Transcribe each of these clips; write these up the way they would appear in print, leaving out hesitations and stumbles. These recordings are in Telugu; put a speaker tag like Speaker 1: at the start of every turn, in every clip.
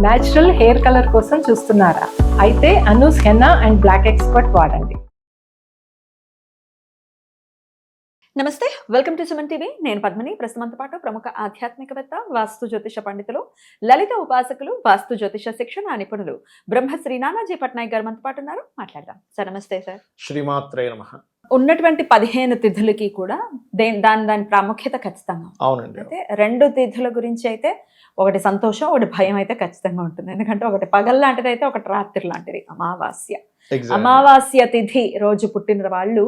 Speaker 1: న్యాచురల్ హెయిర్ కలర్ కోసం చూస్తున్నారా? అయితే Anoos henna and black expert వాడండి.
Speaker 2: నమస్తే, వెల్కమ్ టు సుమన్ టీవీ. నేను పద్మిని. ప్రస్తుతంతో పాటు ప్రముఖ ఆధ్యాత్మికవేత్త, వాస్తు జ్యోతిష పండితులు, లలిత ఉపాసకులు, వాస్తు జ్యోతిష శిక్షణ నిపుణులు బ్రహ్మశ్రీ నానాజీ పట్నాయక్ గారు మనతో పాటు ఉన్నారు. మాట్లాడదాం సార్. నమస్తే సార్.
Speaker 3: శ్రీమాత్రే నమః.
Speaker 2: ఉన్నటువంటి 15 తిథులకి కూడా దాని ప్రాముఖ్యత ఖచ్చితంగా.
Speaker 3: అవునండి.
Speaker 2: అయితే 2 తిథుల గురించి అయితే ఒకటి సంతోషం, ఒకటి భయం అయితే ఖచ్చితంగా ఉంటుంది. ఎందుకంటే ఒకటి పగల్ లాంటిది అయితే ఒకటి రాత్రి లాంటిది. అమావాస్య. అమావాస్య తిథి రోజు పుట్టిన వాళ్ళు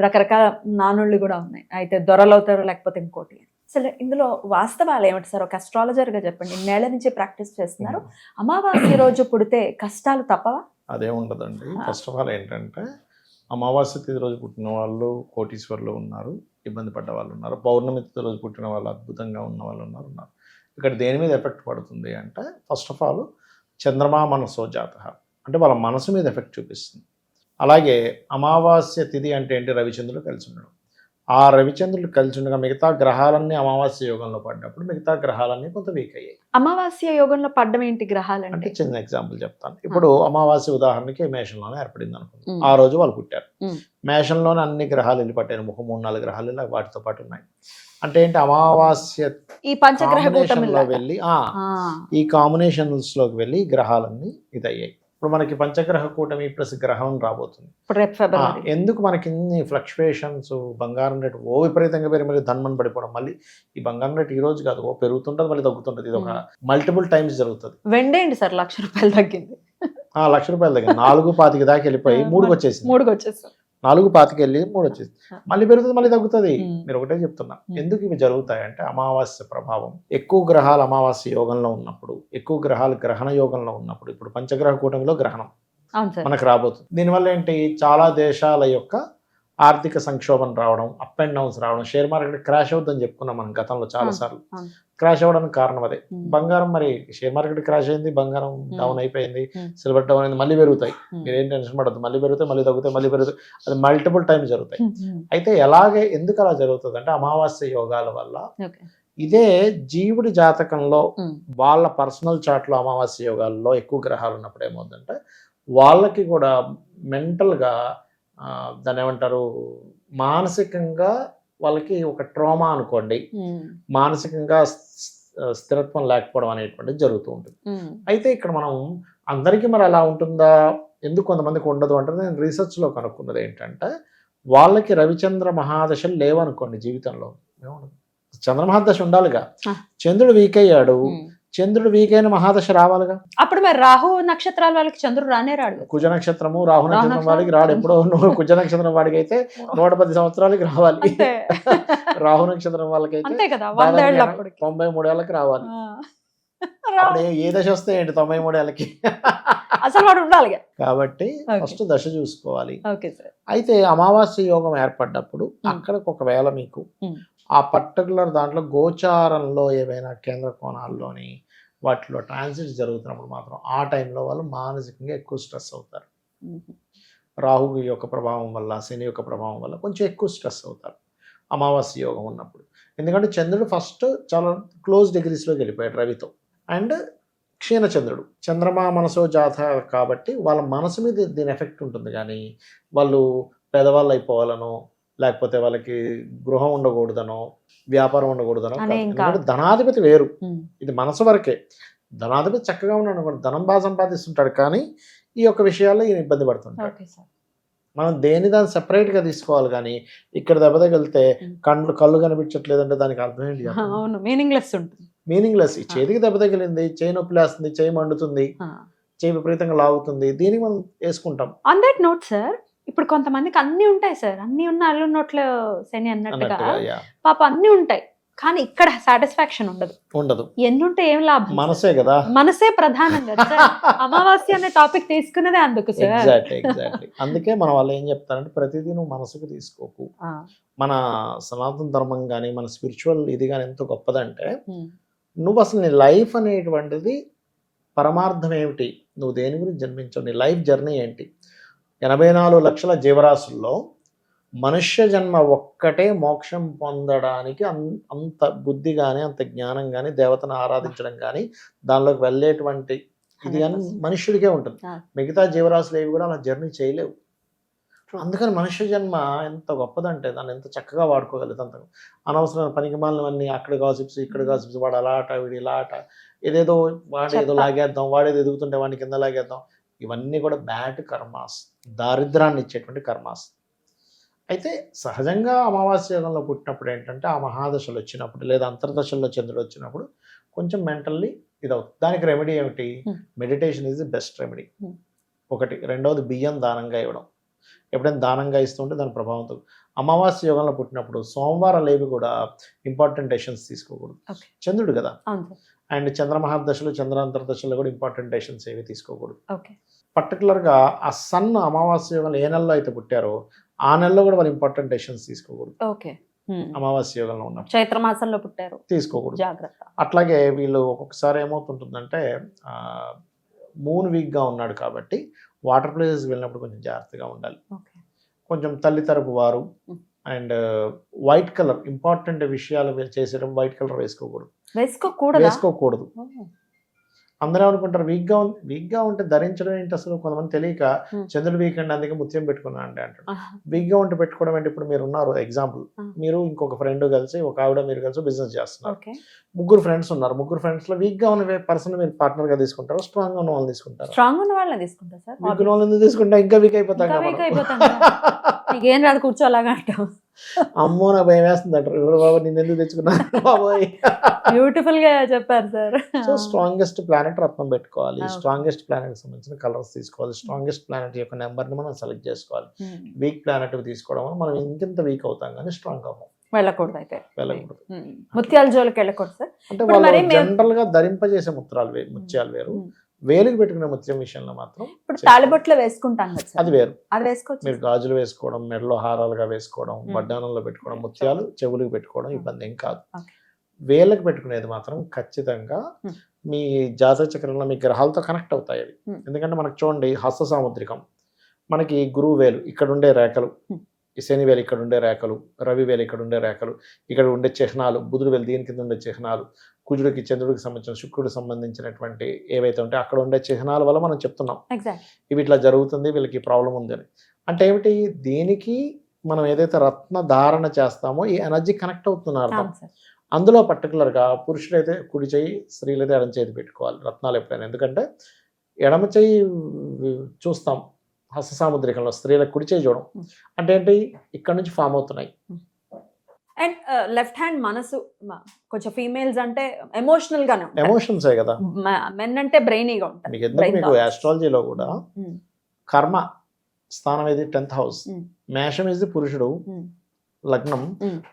Speaker 2: రకరకాల నానుళ్ళు కూడా ఉన్నాయి. అయితే దొరలవుతారు, లేకపోతే ఇంకోటి. అసలు ఇందులో వాస్తవాలు ఏమిటి సార్? ఒక అస్ట్రాలజర్ గా చెప్పండి. ఇన్నేళ్ల నుంచి ప్రాక్టీస్ చేస్తున్నారు. అమావాస్య రోజు పుడితే కష్టాలు తప్పవా?
Speaker 3: అదే ఉండదండి. ఫస్ట్ ఆఫ్ ఆల్ ఏంటంటే అమావాస్య తిథి రోజు పుట్టిన వాళ్ళు కోటీశ్వర్లు ఉన్నారు, ఇబ్బంది పడ్డ వాళ్ళు ఉన్నారు. పౌర్ణమి తిథి రోజు పుట్టిన వాళ్ళు అద్భుతంగా ఉన్న వాళ్ళు ఉన్నారు. ఇక్కడ దేని మీద ఎఫెక్ట్ పడుతుంది అంటే ఫస్ట్ ఆఫ్ ఆల్ చంద్రమా మనసో జాతః అంటే వాళ్ళ మనసు మీద ఎఫెక్ట్ చూపిస్తుంది. అలాగే అమావాస్య తిథి అంటే ఏంటి? రవిచంద్రుడు కలిసి ఉండడం. ఆ రవిచంద్రుడు కలిసి ఉండగా మిగతా గ్రహాలన్నీ అమావాస్య యోగంలో పడ్డప్పుడు మిగతా గ్రహాలన్నీ కొంత వీక్ అయ్యాయి.
Speaker 2: అమావాస్య యోగంలో పడ్డం ఏంటి గ్రహాలు
Speaker 3: అంటే చిన్న ఎగ్జాంపుల్ చెప్తాను. ఇప్పుడు అమావాస్య ఉదాహరణకి మేషంలోనే ఏర్పడింది అనుకుంది. ఆ రోజు వాళ్ళు పుట్టారు. మేషంలోనే అన్ని గ్రహాలు వెళ్ళి పట్టారు. 3-4 గ్రహాలు ఇలా వాటితో పాటు ఉన్నాయి. అంటే ఏంటి? అమావాస్య
Speaker 2: ఈ పంచగ్రహ
Speaker 3: లో వెళ్ళి ఈ కాంబినేషన్స్ లోకి వెళ్ళి గ్రహాలన్నీ ఇదయ్యాయి. ఇప్పుడు మనకి పంచగ్రహ కూటమి ప్లస్ గ్రహం రాబోతుంది. ఎందుకు మనకి ఇన్ని ఫ్లక్చువేషన్స్? బంగారం రేటు విపరీతంగా పెరిగి మళ్ళీ ధన్మని పడిపోవడం. మళ్ళీ ఈ బంగారం రేటు ఈ రోజు కాదు, పెరుగుతుంటది మళ్ళీ తగ్గుతుంటది. ఇది ఒక మల్టిపుల్ టైమ్స్ జరుగుతుంది.
Speaker 2: వెండేంటి సార్ ₹1,00,000 తగ్గింది.
Speaker 3: ₹1,00,000 తగ్గింది. 4-5 దాకా వెళ్ళిపోయి 3కి వచ్చేసింది. 4-5 వెళ్ళి 3 వచ్చేసి మళ్ళీ పెరుగుతుంది, మళ్ళీ తగ్గుతుంది. మీరు ఒకటే చెప్తున్నా. ఎందుకు ఇవి జరుగుతాయంటే అమావాస్య ప్రభావం. ఎక్కువ గ్రహాలు అమావాస్య యోగంలో ఉన్నప్పుడు, ఎక్కువ గ్రహాలు గ్రహణ యోగంలో ఉన్నప్పుడు, ఇప్పుడు పంచగ్రహ కూటమిలో గ్రహణం మనకు రాబోతుంది. దీనివల్ల ఏంటి? చాలా దేశాల యొక్క ఆర్థిక సంక్షోభం రావడం, అప్ అండ్ డౌన్స్ రావడం, షేర్ మార్కెట్ క్రాష్ అవుతుందని చెప్పుకున్నాం మనం గతంలో చాలా సార్లు. క్రాష్ అవ్వడానికి కారణం అదే. బంగారం మరి షేర్ మార్కెట్ క్రాష్ అయింది, బంగారం డౌన్ అయిపోయింది, సిల్వర్ డౌన్ అయింది, మళ్ళీ పెరుగుతాయి. మీరేం టెన్షన్ పడద్దు. మళ్ళీ పెరుగుతాయి, మళ్ళీ తగ్గుతాయి, మళ్ళీ పెరుగుతాయి. అది మల్టిపుల్ టైమ్స్ జరుగుతాయి. అయితే ఎందుకు అలా జరుగుతుంది అంటే అమావాస్య యోగాల వల్ల. ఇదే జీవుడి జాతకంలో వాళ్ళ పర్సనల్ చార్ట్లో అమావాస్య యోగాల్లో ఎక్కువ గ్రహాలు ఉన్నప్పుడు ఏమవుతుందంటే వాళ్ళకి కూడా మెంటల్గా దాన్ని ఏమంటారు, మానసికంగా వాళ్ళకి ఒక ట్రామా అనుకోండి, మానసికంగా స్థిరత్వం లేకపోవడం అనేటువంటిది జరుగుతూ ఉంటుంది. అయితే ఇక్కడ మనం అందరికీ మరి అలా ఉంటుందా, ఎందుకు కొంతమందికి ఉండదు అంటే నేను రీసెర్చ్లో కనుక్కున్నది ఏంటంటే వాళ్ళకి రవిచంద్ర మహాదశలు లేవనుకోండి జీవితంలో. చంద్రమహాదశ ఉండాలిగా. చంద్రుడు వీక్ అయ్యాడు, చంద్రుడు వీక్ అయిన మహాదశ రావాలిగా.
Speaker 2: అప్పుడు మరి రాహు నక్షత్రాల వాళ్ళకి చంద్రుడు రానే రాడు.
Speaker 3: కుజ నక్షత్రము రాహు నక్షత్రం వాడికి రాడు. ఎప్పుడో కుజ నక్షత్రం వాడికి అయితే 110 సంవత్సరాలకి రావాలి. రాహు నక్షత్రం వాళ్ళకైతే 93 ఏళ్ళకి రావాలి. అప్పుడు ఏ దశ వస్తే ఏంటి 93 ఏళ్ళకి
Speaker 2: అసలు వాడు ఉండాలి
Speaker 3: కాబట్టి ఫస్ట్ దశ చూసుకోవాలి. అయితే అమావాస్య యోగం ఏర్పడ్డప్పుడు అక్కడికి ఒకవేళ మీకు ఆ పర్టికులర్ దాంట్లో గోచారంలో ఏవైనా కేంద్ర కోణాల్లోని వాటిలో ట్రాన్సిట్ జరుగుతున్నప్పుడు మాత్రం ఆ టైంలో వాళ్ళు మానసికంగా ఎక్కువ స్ట్రెస్ అవుతారు. రాహు యొక్క ప్రభావం వల్ల, శని యొక్క ప్రభావం వల్ల కొంచెం ఎక్కువ స్ట్రెస్ అవుతారు అమావాస్య యోగం ఉన్నప్పుడు. ఎందుకంటే చంద్రుడు ఫస్ట్ చాలా క్లోజ్ డిగ్రీస్లోకి వెళ్ళిపోయాడు రవితో. అండ్ క్షీణచంద్రుడు చంద్రమా మనసో జాత కాబట్టి వాళ్ళ మనసు మీద దీని ఎఫెక్ట్ ఉంటుంది. కానీ వాళ్ళు పేదవాళ్ళు అయిపోవాలనో, లేకపోతే వాళ్ళకి గృహం ఉండకూడదనో, వ్యాపారం ఉండకూడదనో. ఎందుకంటే ధనాధిపతి వేరు, ఇది మనసు వరకే. ధనాధిపతి చక్కగా ఉన్నాడు అనుకోండి, ధనం బాగా సంపాదిస్తుంటాడు, కానీ ఈ యొక్క విషయాల్లో ఈయన ఇబ్బంది పడుతుంటాడు. మనం దాన్ని సెపరేట్గా తీసుకోవాలి. కానీ ఇక్కడ దెబ్బ తగిలితే కళ్ళు కనిపించట్లేదంటే దానికి అర్థం ఏంటి? మీనింగ్లెస్. ఈ చేతికి దెబ్బ తగిలింది, చేయి నొప్పి లేస్తుంది, చేయి మండుతుంది, చేయి విపరీతంగా లాగుతుంది, దీనికి మనం వేసుకుంటాం.
Speaker 2: ఆన్ దట్ నోట్ సార్, ఇప్పుడు కొంతమందికి అన్ని ఉంటాయి సార్, అన్ని ఉన్న అల్లు నోట్ల శని అన్నట్టుగా పాప అన్ని ఉంటాయి, కానీ ఇక్కడ సాటిస్ఫాక్షన్ ఉండదు. ఎన్నుంటే ఏం లాభం?
Speaker 3: మనసే కదా,
Speaker 2: మనసే ప్రధానంగా. అమావాస్య అనే టాపిక్ తీసుకున్నదే అందుకు సార్.
Speaker 3: ఎగ్జాక్ట్లీ. అందుకే మన వాళ్ళు ఏం చెప్తారంటే ప్రతిదీ నువ్వు మనసుకు తీసుకోకు. మన సనాతన ధర్మం కానీ మన స్పిరిచువల్ ఇది కానీ ఎంత గొప్పదంటే నువ్వు అసలు నీ లైఫ్ అనేటువంటిది పరమార్థం ఏమిటి, నువ్వు దేని గురించి జన్మించావు, నీ లైఫ్ జర్నీ ఏంటి. 84 లక్షల జీవరాశుల్లో మనుష్య జన్మ ఒక్కటే మోక్షం పొందడానికి అంత బుద్ధి కానీ అంత జ్ఞానం కానీ దేవతను ఆరాధించడం కానీ దానిలోకి వెళ్ళేటువంటి ఇది
Speaker 2: 100%.
Speaker 3: మనుష్యుడికే ఉంటుంది.
Speaker 2: ఆ.
Speaker 3: మిగతా జీవరాశులు ఏవి కూడా అలా జర్నీ చేయలేవు.
Speaker 2: True.
Speaker 3: అందుకని మనుష్య జన్మ ఎంత గొప్పదంటే దాన్ని ఎంత చక్కగా వాడుకోగలుగుతాం. అనవసరమైన పనికి మాలినవన్నీ అక్కడ గాసిప్స్ ఇక్కడ గాసిప్స్, వాడు అలా ఆట వీడు ఇలా ఆట, ఏదేదో వాడేదో
Speaker 2: చెత్త.
Speaker 3: లాగేద్దాం, వాడేదో ఎదుగుతుంటే వాడిని కింద లాగేద్దాం, ఇవన్నీ కూడా బ్యాడ్ కర్మాస్, దారిద్రాన్ని ఇచ్చేటువంటి కర్మాస్. అయితే సహజంగా అమావాస్య యోగంలో పుట్టినప్పుడు ఏంటంటే ఆ మహాదశలు వచ్చినప్పుడు లేదా అంతర్దశల్లో చంద్రుడు వచ్చినప్పుడు కొంచెం మెంటల్లీ ఇదవుతుంది. దానికి రెమెడీ ఏమిటి? Meditation is the best remedy. ఒకటి. రెండవది బియ్యం దానంగా ఇవ్వడం. ఎప్పుడైనా దానంగా ఇస్తుంటే దాని ప్రభావంతో. అమావాస్య యోగంలో పుట్టినప్పుడు సోమవారాలు ఏవి కూడా ఇంపార్టెంట్ డెసిషన్స్ తీసుకోకూడదు.
Speaker 2: Okay.
Speaker 3: చంద్రుడు కదా.
Speaker 2: అవును సార్.
Speaker 3: అండ్ చంద్రమహాదశలు చంద్రాంతర్దశలో కూడా ఇంపార్టెంట్ డెసిషన్స్ ఏవి తీసుకోకూడదు.
Speaker 2: ఓకే.
Speaker 3: పర్టికులర్గా ఆ సన్ అమావాస్య యోగంలో ఏ నెలలో అయితే పుట్టారో ఆ నెలలో కూడా వాళ్ళు ఇంపార్టెంట్ డెసిషన్స్ తీసుకోకూడదు.
Speaker 2: ఓకే.
Speaker 3: అమావాస్య యోగంలో ఉన్నప్పుడు
Speaker 2: చైత్ర మాసంలో పుట్టారు,
Speaker 3: తీసుకోకూడదు.
Speaker 2: జాగ్రత్త.
Speaker 3: అట్లాగే వీళ్ళు ఒక్కొక్కసారి ఏమవుతుంటుందంటే మూన్ వీక్గా ఉన్నాడు కాబట్టి వాటర్ ప్లేసెస్ వెళ్ళినప్పుడు కొంచెం జాగ్రత్తగా ఉండాలి.
Speaker 2: ఓకే.
Speaker 3: కొంచెం తల్లి తరపు వారు అండ్ వైట్ కలర్ ఇంపార్టెంట్ విషయాలు చేసేటప్పుడు వైట్ కలర్ వేసుకోకూడదు. వేసుకోకూడదు. అందరూ అనుకుంటారు వీక్గా ఉంటే ధరించడం ఏంటి అసలు, కొంతమంది తెలియక చంద్రుడు వీక్ అండి అందుకే ముత్యం పెట్టుకున్నా అండి అంటారు. వీక్గా ఉంటే పెట్టుకోవడం అంటే ఇప్పుడు మీరు ఉన్నారు ఎగ్జాంపుల్, మీరు ఇంకొక ఫ్రెండ్ కలిసి ఒక ఆవిడ మీరు కలిసి బిజినెస్ చేస్తున్నారు. ముగ్గురు ఫ్రెండ్స్ ఉన్నారు. ముగ్గురు ఫ్రెండ్స్ లో వీక్ గా ఉన్న పర్సన్ మీరు పార్ట్నర్ గా తీసుకుంటారు, స్ట్రాంగ్ గా ఉన్న వాళ్ళని తీసుకుంటారు.
Speaker 2: స్ట్రాంగ్ ఉన్న వాళ్ళని తీసుకుంటారు సార్.
Speaker 3: వీక్ ఉన్న వాళ్ళని తీసుకుంటే ఇంకా వీక్ అయిపోతాం.
Speaker 2: ఏం రాదు కూర్చో అలాగా అంటాం.
Speaker 3: అమ్మో నాకు భయం వేస్తుంది అంటారు. ఎవరు బాబు నేను ఎందుకు తెచ్చుకున్నాను బాబోయ్.
Speaker 2: బ్యూటిఫుల్ గా చెప్పారు సార్.
Speaker 3: సో స్ట్రాంగెస్ట్ ప్లానెట్ రత్నం పెట్టుకోవాలి, స్ట్రాంగెస్ట్ ప్లానెట్ సంబంధించిన కలర్స్ తీసుకోవాలి, స్ట్రాంగెస్ట్ ప్లానెట్ యొక్క నెంబర్ ని మనం సెలెక్ట్ చేసుకోవాలి. వీక్ ప్లానెట్ తీసుకోవడం వల్ల మనం ఇంకెంత వీక్ అవుతాం కానీ స్ట్రాంగ్ అవ్వం.
Speaker 2: వెళ్ళకూడదు. అయితే
Speaker 3: వెళ్ళకూడదు.
Speaker 2: ముత్యాల జోలికి వెళ్ళకూడదు సార్.
Speaker 3: అంటే వాళ్ళు జనరల్ గా ధరింపజేసే ముత్యాలు వేరు, వేలుకి పెట్టుకునే ముత్యం విషయంలో మాత్రం
Speaker 2: ఇప్పుడు తాళిబొట్లో వేసుకుంటాం కదా సార్,
Speaker 3: అది వేరు.
Speaker 2: అది వేసుకోవచ్చు.
Speaker 3: మీరు గాజులు వేసుకోవడం, మెడలో హారాలుగా వేసుకోవడం, వడ్డానంలో పెట్టుకోవడం, ముత్యాలు చెవులకు పెట్టుకోవడం ఇబ్బంది ఏం కాదు. వేళ్ళకి పెట్టుకునేది మాత్రం ఖచ్చితంగా మీ జాతక చక్రంలో మీ గ్రహాలతో కనెక్ట్ అవుతాయి అవి. ఎందుకంటే మనకు చూడండి హస్త సాముద్రికం, మనకి గురువు వేలు ఇక్కడ ఉండే రేఖలు, శని వేలు ఇక్కడ ఉండే రేఖలు, రవి వేలు ఇక్కడ ఉండే రేఖలు, ఇక్కడ ఉండే చిహ్నాలు, బుధుడు వేలు దీని కింద ఉండే చిహ్నాలు, కుజుడికి చంద్రుడికి సంబంధించిన శుక్రుడికి సంబంధించినటువంటి ఏవైతే ఉంటాయో అక్కడ ఉండే చిహ్నాల వల్ల మనం చెప్తున్నాం ఇవి ఇట్లా జరుగుతుంది, వీళ్ళకి ప్రాబ్లం ఉంది అని. అంటే ఏమిటి, దీనికి మనం ఏదైతే రత్న ధారణ చేస్తామో ఈ ఎనర్జీ కనెక్ట్ అవుతున్నారు అర్థం. అందులో పర్టికులర్గా పురుషుడైతే కుడి చేయి, స్త్రీలైతే ఎడమ చేతి పెట్టుకోవాలి రత్నాలు ఎప్పుడైనా. ఎందుకంటే ఎడమ చేయి చూస్తాం హస్త సాముద్రికంలో, స్త్రీలకు కుడి చేయి చూడడం. అంటే ఏంటి, ఇక్కడ నుంచి ఫామ్ అవుతున్నాయి.
Speaker 2: అండ్ లెఫ్ట్ హ్యాండ్ మనసు కొంచెం ఫీమేల్స్ అంటే ఎమోషనల్ గానే ఉంటారు.
Speaker 3: ఎమోషన్సే కదా.
Speaker 2: మెన్ అంటే బ్రెయినీగా ఉంటారు.
Speaker 3: మీకు ఆస్ట్రాలజీలో కూడా కర్మ స్థానం ఇది 10th హౌస్. మేషం ఇది పురుషుడు లగ్నం,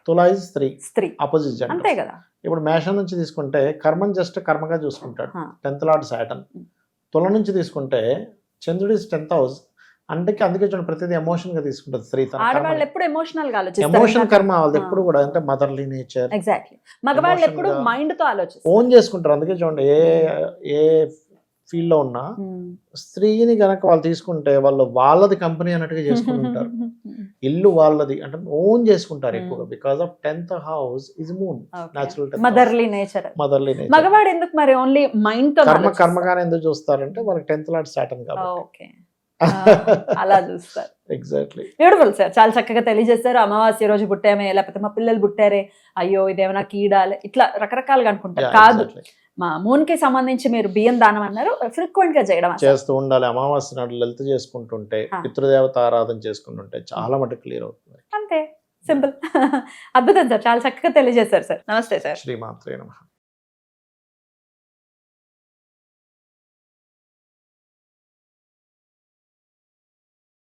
Speaker 3: తులా ఇది స్త్రీ ఆపోజిట్.
Speaker 2: అంతే కదా.
Speaker 3: ఇప్పుడు మేషం నుంచి తీసుకుంటే కర్మని జస్ట్ కర్మగా చూసుకుంటాడు 10th లార్డ్ సాటర్న్. తుల నుంచి తీసుకుంటే చంద్రుడు ఇస్ 10th హౌస్. అంటే అందుకే చూడండి ప్రతిదీ ఎమోషన్ గా తీసుకుంటుంది స్త్రీ.
Speaker 2: ఆడవాళ్ళు ఎప్పుడు ఎమోషనల్ గా ఆలోచిస్తారు.
Speaker 3: ఎమోషన్ కర్మ వాళ్ళది ఎప్పుడు కూడా అంటే మదర్లీ నేచర్.
Speaker 2: ఎగ్జాక్ట్లీ. మగవాళ్ళు ఎప్పుడు మైండ్ తో ఆలోచిస్తారు,
Speaker 3: ఓన్ చేసుకుంటారు. అందుకే చూడండి ఏ ఫీల్డ్ లో ఉన్నా స్త్రీని కనుక వాళ్ళు తీసుకుంటే వాళ్ళు వాళ్ళది కంపెనీ అన్నట్టుగా చేసుకుంటారు. ఇల్లు వాళ్ళది అంటే ఓన్ చేసుకుంటారు ఎక్కువగా. Because of 10th house is moon, natural
Speaker 2: motherly nature. మగవాడు ఎందుకు మరి ఓన్లీ మైండ్ తో
Speaker 3: కర్మగానే ఎందుకు చూస్తారంటే వాళ్ళకి 10th లార్డ్ సాటర్న్ కాబట్టి
Speaker 2: అలా చూస్తారు.
Speaker 3: ఎగ్జాక్ట్లీ.
Speaker 2: బ్యూటిఫుల్ సార్, చాలా చక్కగా తెలియజేస్తారు. అమావాస్య రోజు పుట్టామే, లేకపోతే మా పిల్లలు పుట్టారే, అయ్యో ఇదేమైనా కీడాలి, ఇట్లా రకరకాలుగా అనుకుంటారు. కాదు, మా మూన్ కి సంబంధించి మీరు బియ్యం దానం అన్నారు, ఫ్రీక్వెంట్ గా చేస్తూ
Speaker 3: ఉండాలి. అమావాస్య నాడు లలిత చేసుకుంటుంటే, పితృదేవత ఆరాధన చేసుకుంటుంటే చాలా మటుకు క్లియర్ అవుతుంది.
Speaker 2: అంతే సింపుల్. అద్భుతం సార్, చాలా చక్కగా తెలియజేస్తారు సార్. నమస్తే సార్.
Speaker 3: శ్రీమాత్రే నమః.